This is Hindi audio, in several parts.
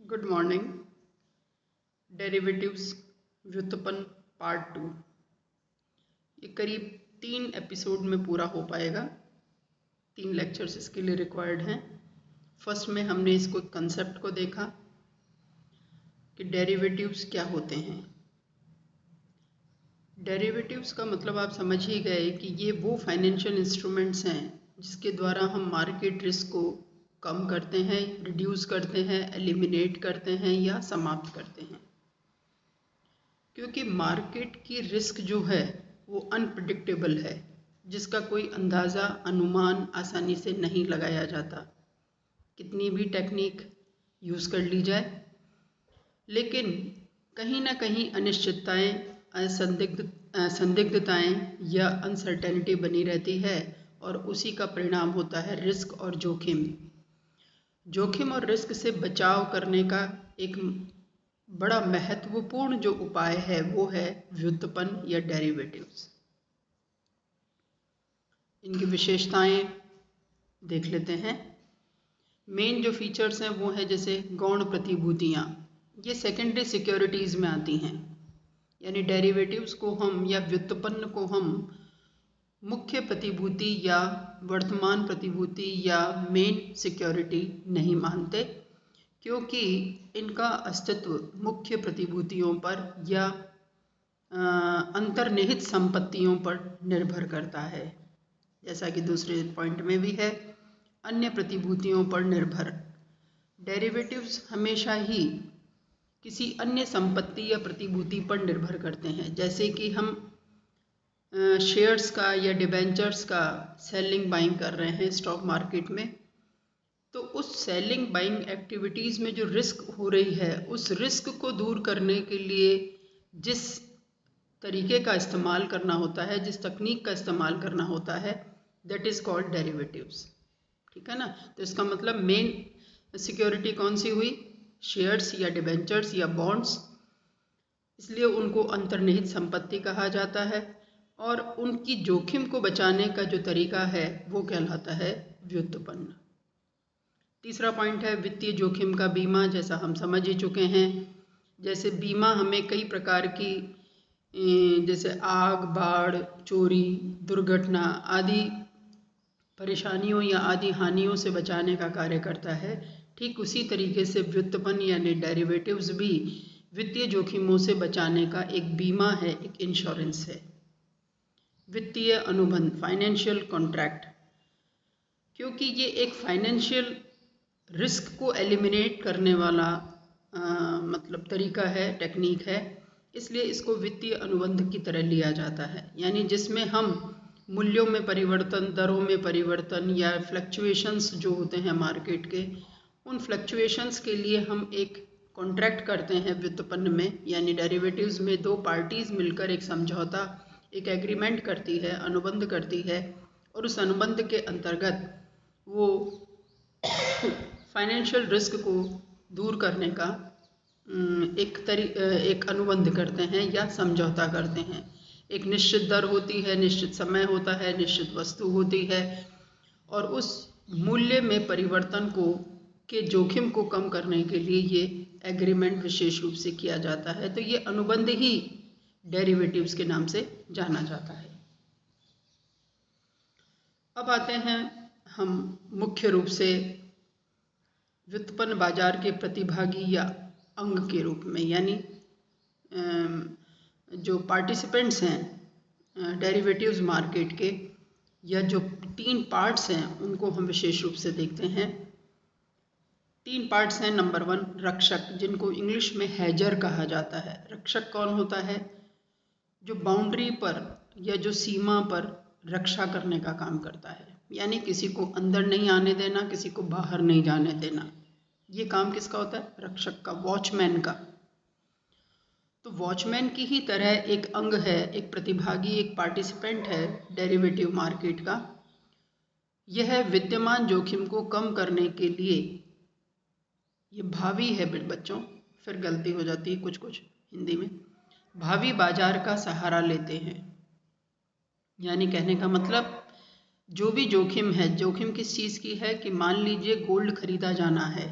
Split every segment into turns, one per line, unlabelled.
Good morning. डेरिवेटिव्स व्युत्पन्न पार्ट 2 ये करीब 3 एपिसोड में पूरा हो पाएगा। 3 लेक्चर्स इसके लिए रिक्वायर्ड हैं। फर्स्ट में हमने इसको कंसेप्ट को देखा कि डेरिवेटिव्स क्या होते हैं। डेरिवेटिव्स का मतलब आप समझ ही गए कि ये वो फाइनेंशियल इंस्ट्रूमेंट्स हैं जिसके द्वारा हम मार्केट रिस्क को कम करते हैं, रिड्यूस करते हैं, एलिमिनेट करते हैं या समाप्त करते हैं। क्योंकि मार्केट की रिस्क जो है वो अनप्रिडिक्टेबल है, जिसका कोई अंदाज़ा अनुमान आसानी से नहीं लगाया जाता, कितनी भी टेक्निक यूज़ कर ली जाए। लेकिन कहीं ना कहीं अनिश्चितताएं, संदिग्धताएं या अनसर्टेनिटी बनी रहती है और उसी का परिणाम होता है रिस्क और जोखिम और रिस्क से बचाव करने का एक बड़ा महत्वपूर्ण जो उपाय है वो है व्युत्पन्न या डेरिवेटिव्स। इनकी विशेषताएं देख लेते हैं। मेन जो फीचर्स हैं वो है जैसे गौण प्रतिभूतियां, ये सेकेंडरी सिक्योरिटीज़ में आती हैं। यानी डेरिवेटिव्स को हम या व्युत्पन्न को हम मुख्य प्रतिभूति या वर्तमान प्रतिभूति या मेन सिक्योरिटी नहीं मानते, क्योंकि इनका अस्तित्व मुख्य प्रतिभूतियों पर या अंतर्निहित संपत्तियों पर निर्भर करता है। जैसा कि दूसरे पॉइंट में भी है, अन्य प्रतिभूतियों पर निर्भर। डेरिवेटिव्स हमेशा ही किसी अन्य संपत्ति या प्रतिभूति पर निर्भर करते हैं। जैसे कि हम शेयर्स का या डिबेंचर्स का सेलिंग बाइंग कर रहे हैं स्टॉक मार्केट में, तो उस सेलिंग बाइंग एक्टिविटीज़ में जो रिस्क हो रही है, उस रिस्क को दूर करने के लिए जिस तरीके का इस्तेमाल करना होता है, जिस तकनीक का इस्तेमाल करना होता है, दैट इज़ कॉल्ड डेरिवेटिव्स। ठीक है ना। तो इसका मतलब मेन सिक्योरिटी कौन सी हुई? शेयर्स या डिबेंचर्स या बॉन्ड्स। इसलिए उनको अंतर्निहित संपत्ति कहा जाता है और उनकी जोखिम को बचाने का जो तरीका है वो कहलाता है व्युत्पन्न। तीसरा पॉइंट है वित्तीय जोखिम का बीमा। जैसा हम समझ ही चुके हैं, जैसे बीमा हमें कई प्रकार की जैसे आग, बाढ़, चोरी, दुर्घटना आदि परेशानियों या आदि हानियों से बचाने का कार्य करता है। ठीक उसी तरीके से व्युत्पन्न यानी डेरिवेटिव्स भी वित्तीय जोखिमों से बचाने का एक बीमा है, एक इंश्योरेंस है। वित्तीय अनुबंध, फाइनेंशियल कॉन्ट्रैक्ट, क्योंकि ये एक फाइनेंशियल रिस्क को एलिमिनेट करने वाला मतलब तरीका है, टेक्निक है, इसलिए इसको वित्तीय अनुबंध की तरह लिया जाता है। यानी जिसमें हम मूल्यों में परिवर्तन, दरों में परिवर्तन या फ्लक्चुएशंस जो होते हैं मार्केट के, उन फ्लक्चुएशंस के लिए हम एक कॉन्ट्रैक्ट करते हैं व्युत्पन्न में। यानी डेरिवेटिव्स में दो पार्टीज मिलकर एक समझौता, एक एग्रीमेंट करती है, अनुबंध करती है, और उस अनुबंध के अंतर्गत वो फाइनेंशियल रिस्क को दूर करने का एक अनुबंध करते हैं या समझौता करते हैं। एक निश्चित दर होती है, निश्चित समय होता है, निश्चित वस्तु होती है, और उस मूल्य में परिवर्तन को के जोखिम को कम करने के लिए ये एग्रीमेंट विशेष रूप से किया जाता है। तो ये अनुबंध ही डेरिवेटिव्स के नाम से जाना जाता है। अब आते हैं हम मुख्य रूप से व्युत्पन्न बाजार के प्रतिभागी या अंग के रूप में, यानी जो पार्टिसिपेंट्स हैं डेरिवेटिव्स मार्केट के, या जो 3 पार्ट्स हैं उनको हम विशेष रूप से देखते हैं। 3 पार्ट्स हैं। नंबर 1 रक्षक, जिनको इंग्लिश में हेजर कहा जाता है। रक्षक कौन होता है? जो बाउंड्री पर या जो सीमा पर रक्षा करने का काम करता है, यानी किसी को अंदर नहीं आने देना, किसी को बाहर नहीं जाने देना। ये काम किसका होता है? रक्षक का, वॉचमैन का। तो वॉचमैन की ही तरह एक अंग है, एक प्रतिभागी, एक पार्टिसिपेंट है डेरिवेटिव मार्केट का। यह विद्यमान जोखिम को कम करने के लिए, ये भावी है बच्चों, फिर गलती हो जाती है कुछ कुछ हिंदी में, भावी बाजार का सहारा लेते हैं। यानी कहने का मतलब जो भी जोखिम है, जोखिम किस चीज़ की है कि मान लीजिए गोल्ड खरीदा जाना है,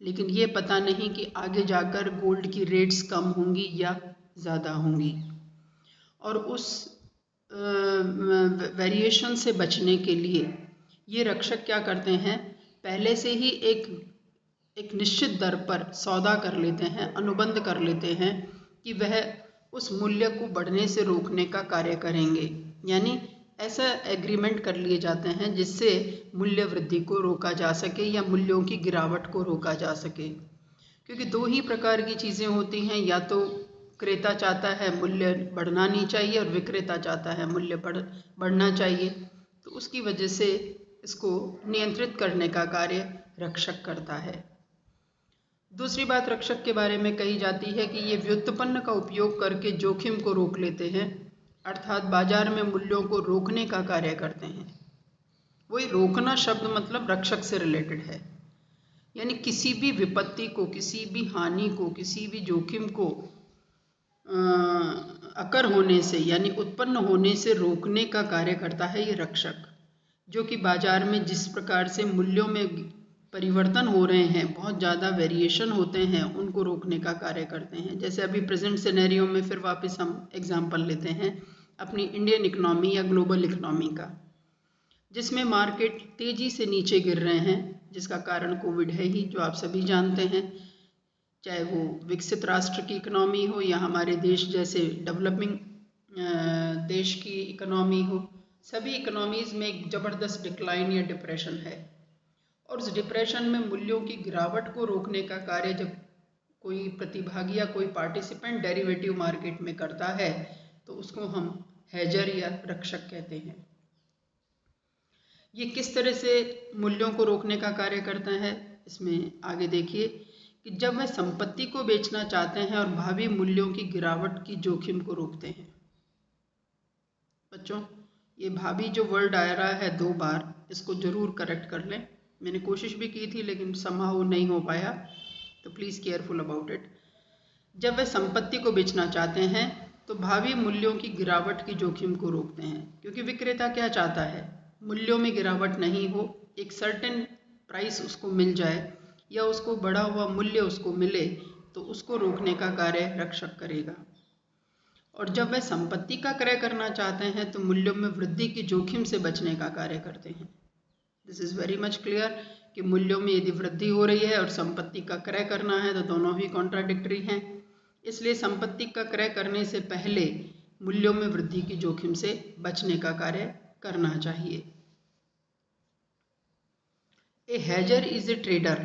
लेकिन ये पता नहीं कि आगे जाकर गोल्ड की रेट्स कम होंगी या ज़्यादा होंगी। और उस वेरिएशन से बचने के लिए ये रक्षक क्या करते हैं, पहले से ही एक निश्चित दर पर सौदा कर लेते हैं, अनुबंध कर लेते हैं कि वह उस मूल्य को बढ़ने से रोकने का कार्य करेंगे। यानी ऐसा एग्रीमेंट कर लिए जाते हैं जिससे मूल्य वृद्धि को रोका जा सके या मूल्यों की गिरावट को रोका जा सके। क्योंकि दो ही प्रकार की चीज़ें होती हैं, या तो क्रेता चाहता है मूल्य बढ़ना नहीं चाहिए और विक्रेता चाहता है मूल्य बढ़ना चाहिए। तो उसकी वजह से इसको नियंत्रित करने का कार्य रक्षक करता है। दूसरी बात रक्षक के बारे में कही जाती है कि ये व्युत्पन्न का उपयोग करके जोखिम को रोक लेते हैं, अर्थात बाजार में मूल्यों को रोकने का कार्य करते हैं। वही रोकना शब्द मतलब रक्षक से रिलेटेड है, यानी किसी भी विपत्ति को, किसी भी हानि को, किसी भी जोखिम को अकर होने से यानी उत्पन्न होने से रोकने का कार्य करता है ये रक्षक, जो कि बाजार में जिस प्रकार से मूल्यों में परिवर्तन हो रहे हैं, बहुत ज़्यादा वेरिएशन होते हैं, उनको रोकने का कार्य करते हैं। जैसे अभी प्रेजेंट सिनेरियो में फिर वापस हम एग्जांपल लेते हैं अपनी इंडियन इकोनॉमी या ग्लोबल इकोनॉमी का, जिसमें मार्केट तेज़ी से नीचे गिर रहे हैं, जिसका कारण कोविड है ही, जो आप सभी जानते हैं। चाहे वो विकसित राष्ट्र की इकोनॉमी हो या हमारे देश जैसे डेवलपिंग देश की इकोनॉमी हो, सभी इकोनॉमीज़ में एक ज़बरदस्त डिक्लाइन या डिप्रेशन है। और उस डिप्रेशन में मूल्यों की गिरावट को रोकने का कार्य जब कोई प्रतिभागी या कोई पार्टिसिपेंट डेरिवेटिव मार्केट में करता है तो उसको हम हेजर या रक्षक कहते हैं। ये किस तरह से मूल्यों को रोकने का कार्य करता है, इसमें आगे देखिए कि जब वह संपत्ति को बेचना चाहते हैं और भावी मूल्यों की गिरावट की जोखिम को रोकते हैं। बच्चों, ये भावी जो वर्ड आ रहा है 2 बार, इसको जरूर करेक्ट कर लें। मैंने कोशिश भी की थी लेकिन समहाउ नहीं हो पाया, तो प्लीज़ केयरफुल अबाउट इट। जब वह संपत्ति को बेचना चाहते हैं तो भावी मूल्यों की गिरावट की जोखिम को रोकते हैं, क्योंकि विक्रेता क्या चाहता है, मूल्यों में गिरावट नहीं हो, एक सर्टेन प्राइस उसको मिल जाए या उसको बढ़ा हुआ मूल्य उसको मिले, तो उसको रोकने का कार्य रक्षक करेगा। और जब वह संपत्ति का क्रय करना चाहते हैं तो मूल्यों में वृद्धि की जोखिम से बचने का कार्य करते हैं। This is very much clear कि मूल्यों में यदि वृद्धि हो रही है और संपत्ति का क्रय करना है तो दोनों ही कॉन्ट्राडिक्टरी हैं। इसलिए संपत्ति का क्रय करने से पहले मूल्यों में वृद्धि की जोखिम से बचने का कार्य करना चाहिए। ए hedger is a trader,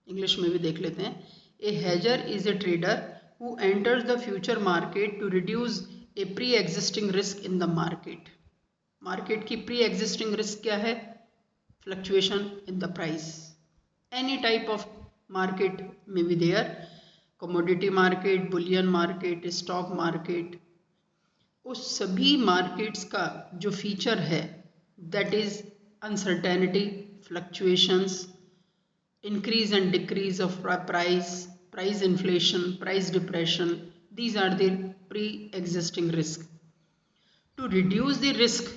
English में भी देख लेते हैं। A hedger is a trader who enters the future market to reduce a pre-existing risk in the market. Market की प्री एग्जिस्टिंग रिस्क क्या है? Fluctuation in the price. Any type of market में be there, commodity market, bullion market, stock market, उस सभी मार्केट्स का जो फीचर है that is uncertainty, fluctuations, increase and decrease of price inflation, price depression. These are the pre-existing risk. To reduce the risk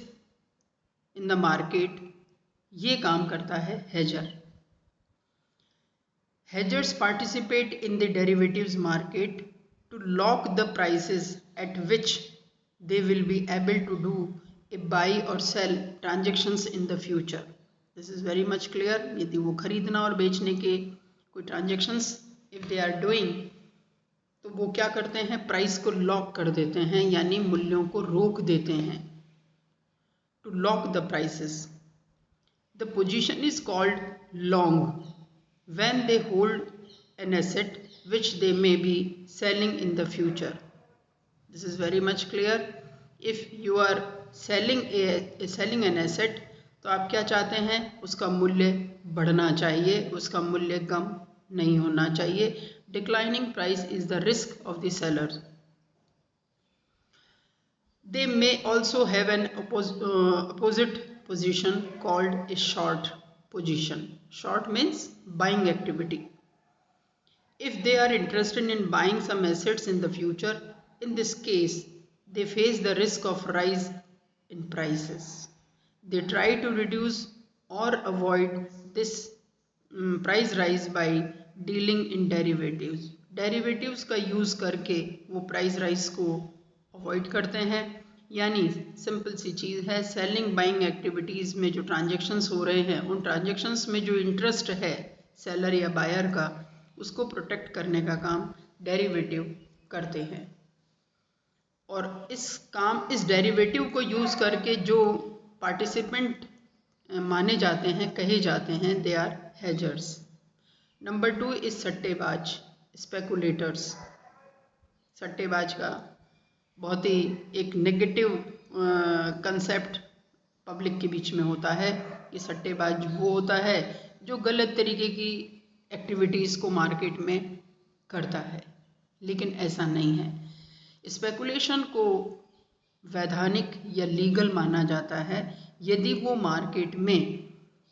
in the market, ये काम करता है hedger. Hedgers participate in the derivatives market to lock the prices at which they will be able to do a buy or sell transactions in the future. This is very much clear. यदि वो खरीदना और बेचने के कोई transactions if they are doing, तो वो क्या करते हैं, प्राइस को लॉक कर देते हैं, यानी मूल्यों को रोक देते हैं। To lock the prices. The position is called long when they hold an asset which they may be selling in the future. This is very much clear. If you are selling an asset, तो आप क्या चाहते हैं, उसका मूल्य बढ़ना चाहिए, उसका मूल्य कम नहीं होना चाहिए। Declining price is the risk of the seller. They may also have an opposite position called a short position. Short means buying activity. If they are interested in buying some assets in the future, in this case they face the risk of rise in prices. They try to reduce or avoid this price rise by dealing in derivatives. Derivatives का यूज़ करके वो प्राइस राइज को अवॉइड करते हैं। यानी सिंपल सी चीज़ है, सेलिंग बाइंग एक्टिविटीज़ में जो ट्रांजेक्शन्स हो रहे हैं उन ट्रांजेक्शन्स में जो इंटरेस्ट है सेलर या बायर का, उसको प्रोटेक्ट करने का काम डेरिवेटिव करते हैं। और इस डेरिवेटिव को यूज़ करके जो पार्टिसिपेंट माने जाते हैं, कहे जाते हैं, दे आर हेजर्स। नंबर 2 इज सट्टेबाज, स्पेकुलेटर्स। सट्टेबाज का बहुत ही एक नेगेटिव कंसेप्ट पब्लिक के बीच में होता है कि सट्टेबाज वो होता है जो गलत तरीके की एक्टिविटीज़ को मार्केट में करता है, लेकिन ऐसा नहीं है। स्पेकुलेशन को वैधानिक या लीगल माना जाता है यदि वो मार्केट में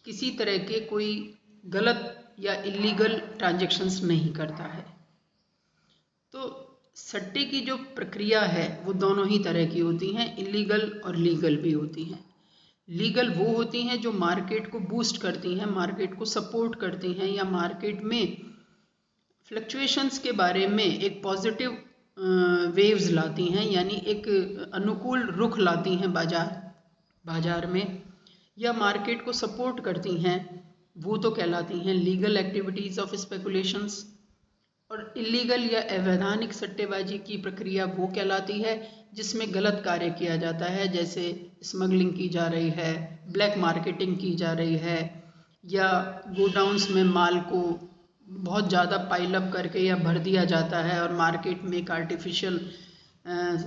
किसी तरह के कोई गलत या इलीगल ट्रांजैक्शंस नहीं करता है। तो सट्टे की जो प्रक्रिया है वो दोनों ही तरह की होती हैं, इलीगल और लीगल भी होती हैं। लीगल वो होती हैं जो मार्केट को बूस्ट करती हैं, मार्केट को सपोर्ट करती हैं, या मार्केट में फ्लक्चुएशंस के बारे में एक पॉजिटिव वेव्स लाती हैं, यानी एक अनुकूल रुख लाती हैं बाजार में, या मार्केट को सपोर्ट करती हैं, वो तो कहलाती हैं लीगल एक्टिविटीज़ ऑफ स्पेकुलेशंस। और इलीगल या अवैधानिक सट्टेबाजी की प्रक्रिया वो कहलाती है जिसमें गलत कार्य किया जाता है, जैसे स्मगलिंग की जा रही है, ब्लैक मार्केटिंग की जा रही है, या गोडाउन्स में माल को बहुत ज़्यादा पाइल अप करके या भर दिया जाता है और मार्केट में एक आर्टिफिशियल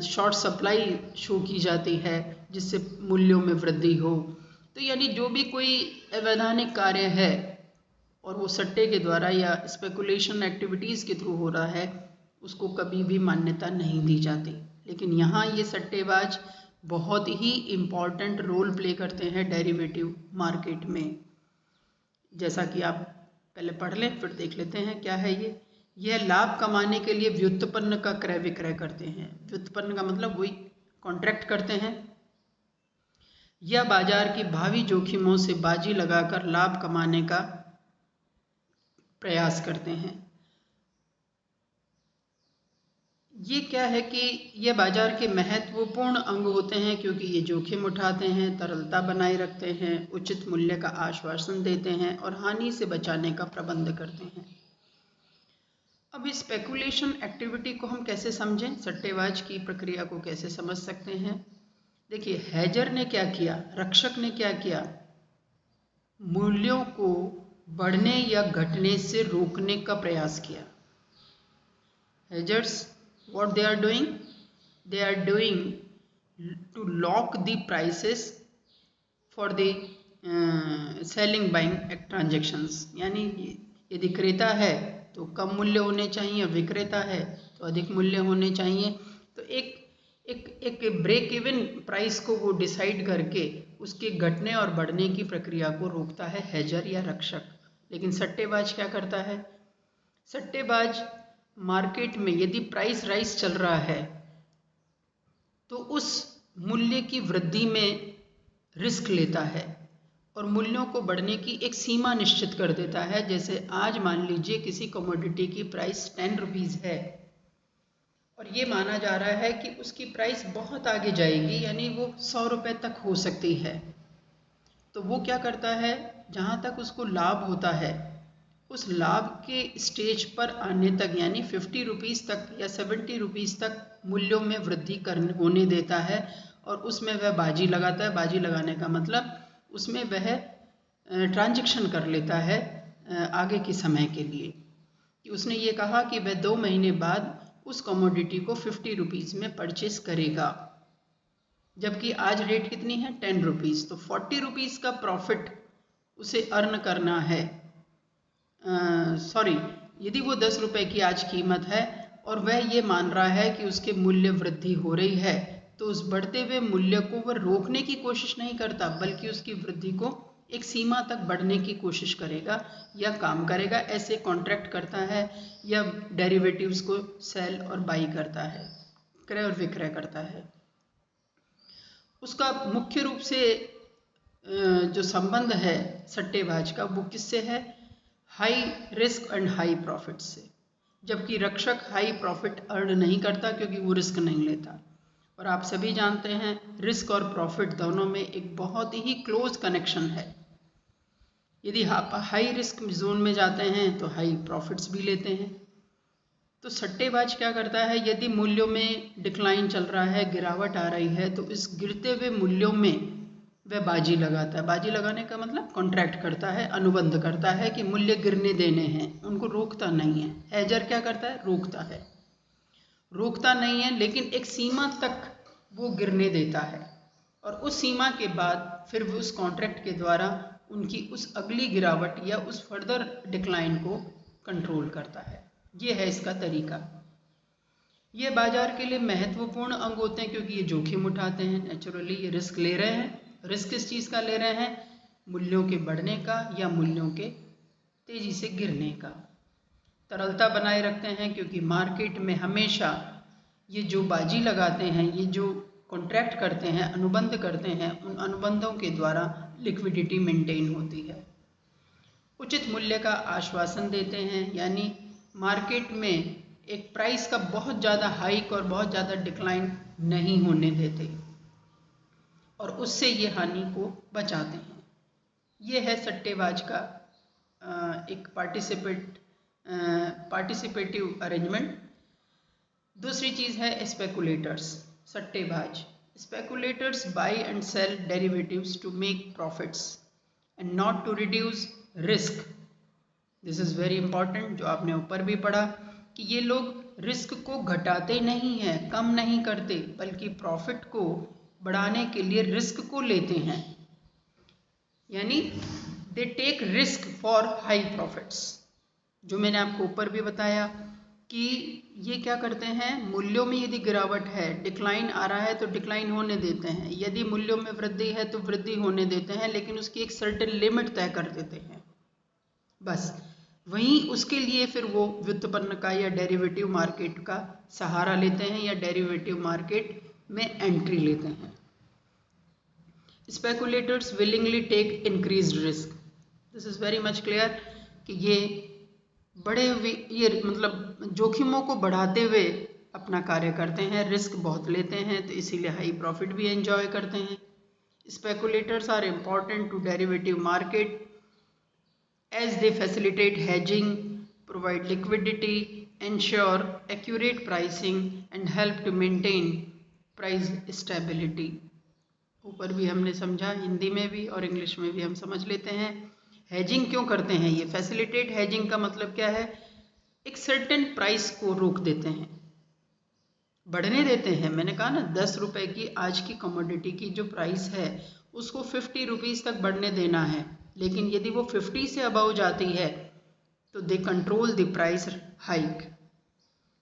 शॉर्ट सप्लाई शो की जाती है जिससे मूल्यों में वृद्धि हो। तो यानी जो भी कोई अवैधानिक कार्य है और वो सट्टे के द्वारा या स्पेकुलेशन एक्टिविटीज़ के थ्रू हो रहा है, उसको कभी भी मान्यता नहीं दी जाती। लेकिन यहाँ ये सट्टेबाज बहुत ही इम्पॉर्टेंट रोल प्ले करते हैं डेरिवेटिव मार्केट में। जैसा कि आप पहले पढ़ लें फिर देख लेते हैं क्या है ये। यह लाभ कमाने के लिए व्युत्पन्न का क्रय विक्रय करते हैं। व्युत्पन्न का मतलब वही कॉन्ट्रैक्ट करते हैं, या बाजार की भावी जोखिमों से बाजी लगाकर लाभ कमाने का प्रयास करते हैं। ये क्या है कि ये बाजार के महत्वपूर्ण अंग होते हैं क्योंकि ये जोखिम उठाते हैं, तरलता बनाए रखते हैं, उचित मूल्य का आश्वासन देते हैं और हानि से बचाने का प्रबंध करते हैं। अब इस स्पेकुलेशन एक्टिविटी को हम कैसे समझें, सट्टेबाज की प्रक्रिया को कैसे समझ सकते हैं। देखिए, हेजर ने क्या किया, रक्षक ने क्या किया, मूल्यों को बढ़ने या घटने से रोकने का प्रयास किया। Hedgers, what they are doing? They are doing to lock the prices for the selling buying transactions। यानी यदि क्रेता है तो कम मूल्य होने चाहिए, विक्रेता है तो अधिक मूल्य होने चाहिए। तो एक ब्रेक इवन प्राइस को वो डिसाइड करके उसके घटने और बढ़ने की प्रक्रिया को रोकता है हेजर या रक्षक। लेकिन सट्टेबाज क्या करता है, सट्टेबाज मार्केट में यदि प्राइस राइज चल रहा है तो उस मूल्य की वृद्धि में रिस्क लेता है और मूल्यों को बढ़ने की एक सीमा निश्चित कर देता है। जैसे आज मान लीजिए किसी कमोडिटी की प्राइस 10 रुपीज़ है और ये माना जा रहा है कि उसकी प्राइस बहुत आगे जाएगी, यानी वो 100 रुपये तक हो सकती है। तो वो क्या करता है, जहाँ तक उसको लाभ होता है उस लाभ के स्टेज पर आने तक, यानी 50 रुपीज़ तक या 70 रुपीज़ तक मूल्यों में वृद्धि होने देता है और उसमें वह बाजी लगाता है। बाजी लगाने का मतलब उसमें वह ट्रांजैक्शन कर लेता है आगे के समय के लिए, कि उसने ये कहा कि वह 2 महीने बाद उस कमोडिटी को 50 रुपीज़ में परचेस करेगा, जबकि आज रेट कितनी है 10 रुपीज़। तो 40 रुपीज़ का प्रॉफिट उसे अर्न करना है। यदि वो 10 रुपये की आज कीमत है और वह ये मान रहा है कि उसके मूल्य वृद्धि हो रही है, तो उस बढ़ते हुए मूल्य को वह रोकने की कोशिश नहीं करता बल्कि उसकी वृद्धि को एक सीमा तक बढ़ने की कोशिश करेगा या काम करेगा। ऐसे कॉन्ट्रैक्ट करता है या डेरिवेटिव्स को सेल और बाई करता है, क्रय और विक्रय करता है। उसका मुख्य रूप से जो संबंध है सट्टेबाज का वो किससे है, high risk and high profit से, जबकि रक्षक हाई प्रॉफिट अर्न नहीं करता क्योंकि वो रिस्क नहीं लेता। और आप सभी जानते हैं रिस्क और प्रॉफिट दोनों में एक बहुत ही क्लोज कनेक्शन है। यदि आप हाई रिस्क जोन में जाते हैं तो हाई प्रॉफिट्स भी लेते हैं। तो सट्टेबाज क्या करता है, यदि मूल्यों में डिक्लाइन चल रहा है, गिरावट आ रही है, तो इस गिरते हुए मूल्यों में वह बाजी लगाता है। बाजी लगाने का मतलब कॉन्ट्रैक्ट करता है, अनुबंध करता है कि मूल्य गिरने देने हैं, उनको रोकता नहीं है। हेजर क्या करता है, रोकता नहीं है, लेकिन एक सीमा तक वो गिरने देता है और उस सीमा के बाद फिर वो उस कॉन्ट्रैक्ट के द्वारा उनकी उस अगली गिरावट या उस फर्दर डिक्लाइन को कंट्रोल करता है। ये है इसका तरीका। ये बाजार के लिए महत्वपूर्ण अंग होते हैं क्योंकि ये जोखिम उठाते हैं, नेचुरली ये रिस्क ले रहे हैं। रिस्क किस चीज़ का ले रहे हैं, मूल्यों के बढ़ने का या मूल्यों के तेजी से गिरने का। तरलता बनाए रखते हैं क्योंकि मार्केट में हमेशा ये जो बाजी लगाते हैं, ये जो कॉन्ट्रैक्ट करते हैं, अनुबंध करते हैं, उन अनुबंधों के द्वारा लिक्विडिटी मेंटेन होती है। उचित मूल्य का आश्वासन देते हैं, यानी मार्केट में एक प्राइस का बहुत ज़्यादा हाइक और बहुत ज़्यादा डिक्लाइन नहीं होने देते और उससे ये हानि को बचाते हैं। ये है सट्टेबाज का एक पार्टिसिपेटिव अरेंजमेंट। दूसरी चीज़ है स्पेकुलेटर्स, सट्टेबाज। Speculators buy and sell derivatives to make profits and not to reduce risk. This is very important, जो आपने ऊपर भी पढ़ा कि ये लोग रिस्क को घटाते नहीं हैं, कम नहीं करते, बल्कि प्रॉफिट को बढ़ाने के लिए रिस्क को लेते हैं, यानी they take risk for high profits. जो मैंने आपको ऊपर भी बताया कि ये क्या करते हैं, मूल्यों में यदि गिरावट है, डिक्लाइन आ रहा है तो डिक्लाइन होने देते हैं, यदि मूल्यों में वृद्धि है तो वृद्धि होने देते हैं, लेकिन उसकी एक सर्टेन लिमिट तय कर देते हैं बस। वहीं उसके लिए फिर वो व्युत्पन्न का या डेरिवेटिव मार्केट का सहारा लेते हैं या डेरिवेटिव मार्केट में एंट्री लेते हैं। Speculators willingly take increased risk. This is very much clear कि ये मतलब जोखिमों को बढ़ाते हुए अपना कार्य करते हैं, रिस्क बहुत लेते हैं, तो इसीलिए हाई प्रॉफिट भी एंजॉय करते हैं। Speculators are important to derivative market as they facilitate hedging, provide liquidity, ensure accurate pricing and help to maintain price stability। ऊपर भी हमने समझा, हिंदी में भी और इंग्लिश में भी हम समझ लेते हैं। हेजिंग क्यों करते हैं ये, फैसिलिटेट हेजिंग का मतलब क्या है, एक सर्टेन प्राइस को रोक देते हैं, बढ़ने देते हैं। मैंने कहा ना 10 रुपए की आज की कमोडिटी की जो प्राइस है उसको 50 रुपीज़ तक बढ़ने देना है, लेकिन यदि वो 50 से अबव जाती है तो they control the price hike.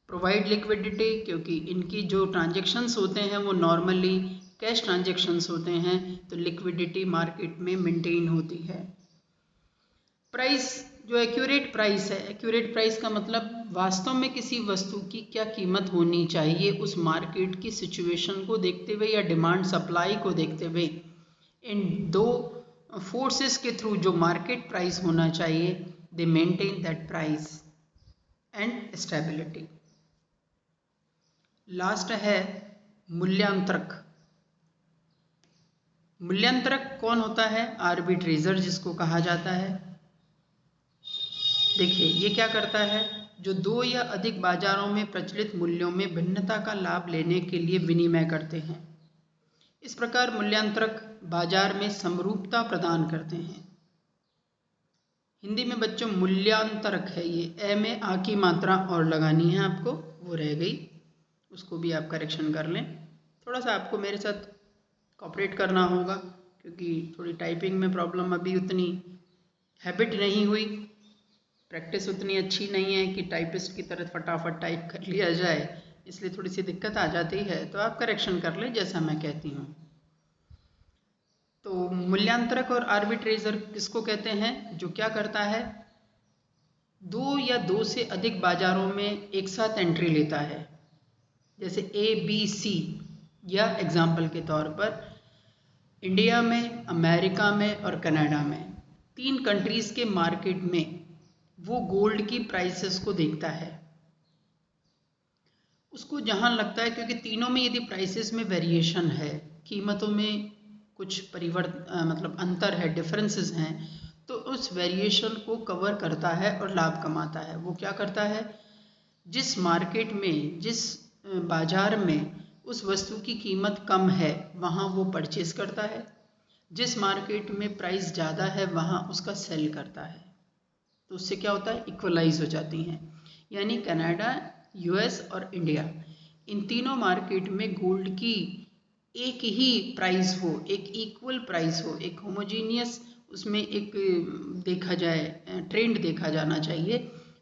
Provide liquidity, क्योंकि इनकी जो ट्रांजेक्शन्स होते हैं वो नॉर्मली कैश ट्रांजेक्शन्स होते हैं, तो लिक्विडिटी मार्केट में मेंटेन होती है। प्राइस, जो एक्यूरेट प्राइस है, एक्यूरेट प्राइस का मतलब वास्तव में किसी वस्तु की क्या कीमत होनी चाहिए उस मार्केट की सिचुएशन को देखते हुए या डिमांड सप्लाई को देखते हुए, इन दो फोर्सेस के थ्रू जो मार्केट प्राइस होना चाहिए, दे maintain that price and stability. Last है मूल्यांतरक। मूल्यांतरक कौन होता है, आर्बिट्रेजर जिसको कहा जाता है। देखिए ये क्या करता है, जो दो या अधिक बाजारों में प्रचलित मूल्यों में भिन्नता का लाभ लेने के लिए विनिमय करते हैं। इस प्रकार मूल्यांतरक बाजार में समरूपता प्रदान करते हैं। हिंदी में बच्चों मूल्यांतरक है ये, ए में आ की मात्रा और लगानी है आपको, वो रह गई, उसको भी आप करेक्शन कर लें। थोड़ा सा आपको मेरे साथ कोऑपरेट करना होगा क्योंकि थोड़ी टाइपिंग में प्रॉब्लम, अभी उतनी हैबिट नहीं हुई, प्रैक्टिस उतनी अच्छी नहीं है कि टाइपिस्ट की तरह फटाफट टाइप कर लिया जाए, इसलिए थोड़ी सी दिक्कत आ जाती है, तो आप करेक्शन कर लें जैसा मैं कहती हूँ। तो मूल्यांतरक और आर्बिट्रेजर किसको कहते हैं, जो क्या करता है, दो या दो से अधिक बाजारों में एक साथ एंट्री लेता है। जैसे ABC, या एग्जाम्पल के तौर पर इंडिया में, अमेरिका में और कनाडा में, 3 कंट्रीज़ के मार्केट में वो गोल्ड की प्राइसेस को देखता है। उसको जहां लगता है, क्योंकि तीनों में यदि प्राइसेस में वेरिएशन है, कीमतों में कुछ मतलब अंतर है, डिफरेंसेस हैं, तो उस वेरिएशन को कवर करता है और लाभ कमाता है। वो क्या करता है, जिस मार्केट में, जिस बाजार में उस वस्तु की कीमत कम है वहाँ वो परचेज करता है, जिस मार्केट में प्राइस ज़्यादा है वहाँ उसका सेल करता है। तो उससे क्या होता है, इक्वलाइज हो जाती हैं। यानी कनाडा, यूएस और इंडिया, इन तीनों मार्केट में गोल्ड की एक ही प्राइस हो, एक इक्वल प्राइस हो, एक होमोजीनियस उसमें एक देखा जाए, ट्रेंड देखा जाना चाहिए।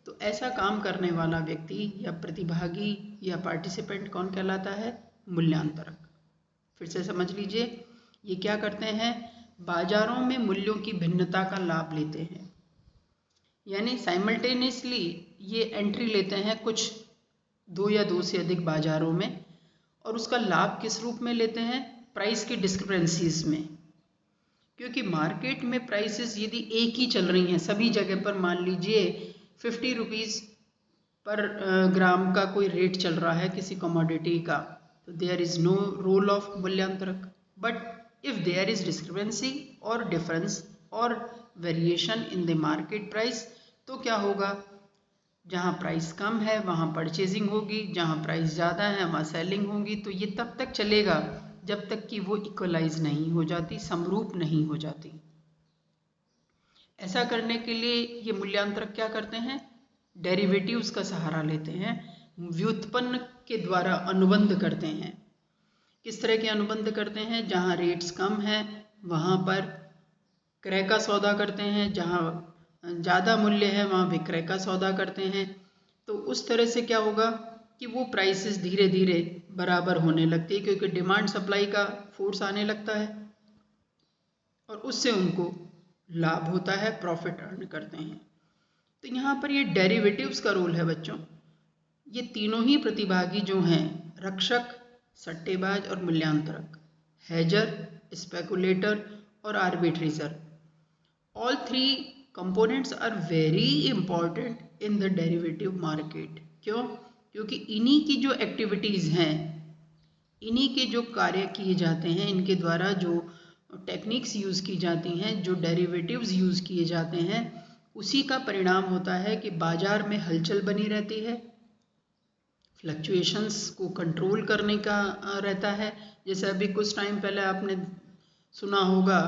तो ऐसा काम करने वाला व्यक्ति या प्रतिभागी या पार्टिसिपेंट कौन कहलाता है, मूल्यांतरक। फिर से समझ लीजिए, ये क्या करते हैं, बाजारों में मूल्यों की भिन्नता का लाभ लेते हैं। यानी साइमल्टेनियसली ये एंट्री लेते हैं कुछ 2 या 2 से अधिक बाजारों में, और उसका लाभ किस रूप में लेते हैं, प्राइस की डिस्क्रिपेंसीज में। क्योंकि मार्केट में प्राइसेस यदि एक ही चल रही हैं सभी जगह पर, मान लीजिए 50 रुपीज़ पर ग्राम का कोई रेट चल रहा है किसी कमोडिटी का, तो there is no role of मूल्यांतरक। But if there is discrepancy और डिफरेंस और variation in the market price, तो क्या होगा, जहाँ प्राइस कम है वहाँ परचेजिंग होगी, जहाँ प्राइस ज़्यादा है वहाँ सेलिंग होगी। तो ये तब तक चलेगा जब तक कि वो इक्वलाइज नहीं हो जाती, समरूप नहीं हो जाती। ऐसा करने के लिए ये मूल्यांतरक क्या करते हैं, डेरिवेटिव्स का सहारा लेते हैं, व्युत्पन्न के द्वारा अनुबंध करते हैं। किस तरह के अनुबंध करते हैं, जहाँ रेट्स कम है वहाँ पर क्रय का सौदा करते हैं, जहाँ ज़्यादा मूल्य है वहाँ विक्रय का सौदा करते हैं। तो उस तरह से क्या होगा कि वो प्राइसेस धीरे धीरे बराबर होने लगती है, क्योंकि डिमांड सप्लाई का फोर्स आने लगता है और उससे उनको लाभ होता है, प्रॉफिट अर्न करते हैं। तो यहाँ पर ये डेरिवेटिव्स का रोल है बच्चों। ये तीनों ही प्रतिभागी जो हैं, रक्षक, सट्टेबाज और मूल्यांतरक, हेजर, स्पेकुलेटर और आर्बिट्रेजर, all three components are very important in the derivative market। क्यों, क्योंकि इन्हीं की जो एक्टिविटीज़ हैं, इन्हीं के जो कार्य किए जाते हैं, इनके द्वारा जो टेक्निक्स यूज़ की जाती हैं, जो डेरिवेटिव्स यूज़ किए जाते हैं, उसी का परिणाम होता है कि बाजार में हलचल बनी रहती है, फ्लक्चुएशंस को कंट्रोल करने का रहता है। जैसे अभी कुछ टाइम पहले आपने सुना होगा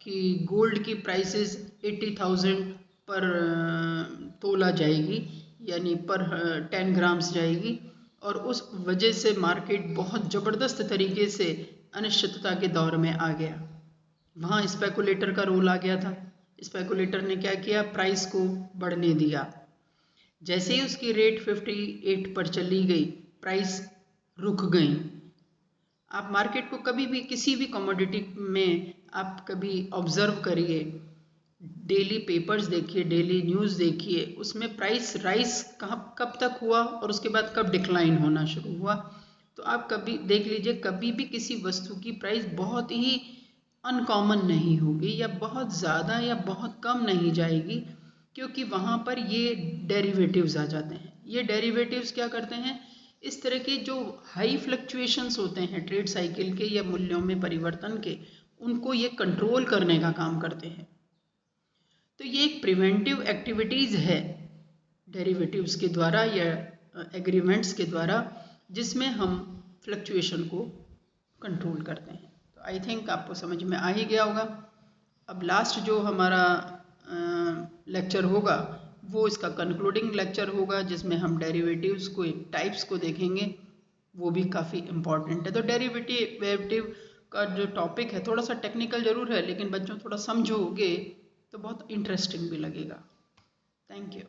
कि गोल्ड की प्राइसेस 80,000 पर तोला जाएगी, यानी पर 10 ग्राम्स जाएगी, और उस वजह से मार्केट बहुत ज़बरदस्त तरीके से अनिश्चितता के दौर में आ गया। वहाँ स्पेकुलेटर का रोल आ गया था। स्पेकुलेटर ने क्या किया, प्राइस को बढ़ने दिया। जैसे ही उसकी रेट 58 पर चली गई, प्राइस रुक गई। आप मार्केट को कभी भी किसी भी कमोडिटी में आप कभी ऑब्जर्व करिए, डेली पेपर्स देखिए, डेली न्यूज़ देखिए, उसमें प्राइस राइज कब तक हुआ और उसके बाद कब डिक्लाइन होना शुरू हुआ। तो आप कभी देख लीजिए, कभी भी किसी वस्तु की प्राइस बहुत ही अनकॉमन नहीं होगी या बहुत ज़्यादा या बहुत कम नहीं जाएगी, क्योंकि वहाँ पर ये डेरिवेटिव्स आ जाते हैं। ये डेरिवेटिव्स क्या करते हैं, इस तरह के जो हाई फ्लक्चुएशंस होते हैं ट्रेड साइकिल के या मूल्यों में परिवर्तन के, उनको ये कंट्रोल करने का काम करते हैं। तो ये एक प्रिवेंटिव एक्टिविटीज़ है डेरिवेटिव्स के द्वारा या एग्रीमेंट्स के द्वारा, जिसमें हम फ्लक्चुएशन को कंट्रोल करते हैं। तो आई थिंक आपको समझ में आ ही गया होगा। अब लास्ट जो हमारा लेक्चर होगा वो इसका कंक्लूडिंग लेक्चर होगा, जिसमें हम डेरिवेटिव्स को टाइप्स को देखेंगे, वो भी काफ़ी इम्पॉर्टेंट है। तो डेरिवेटिव का जो टॉपिक है थोड़ा सा टेक्निकल ज़रूर है, लेकिन बच्चों थोड़ा समझोगे तो बहुत इंटरेस्टिंग भी लगेगा। Thank you.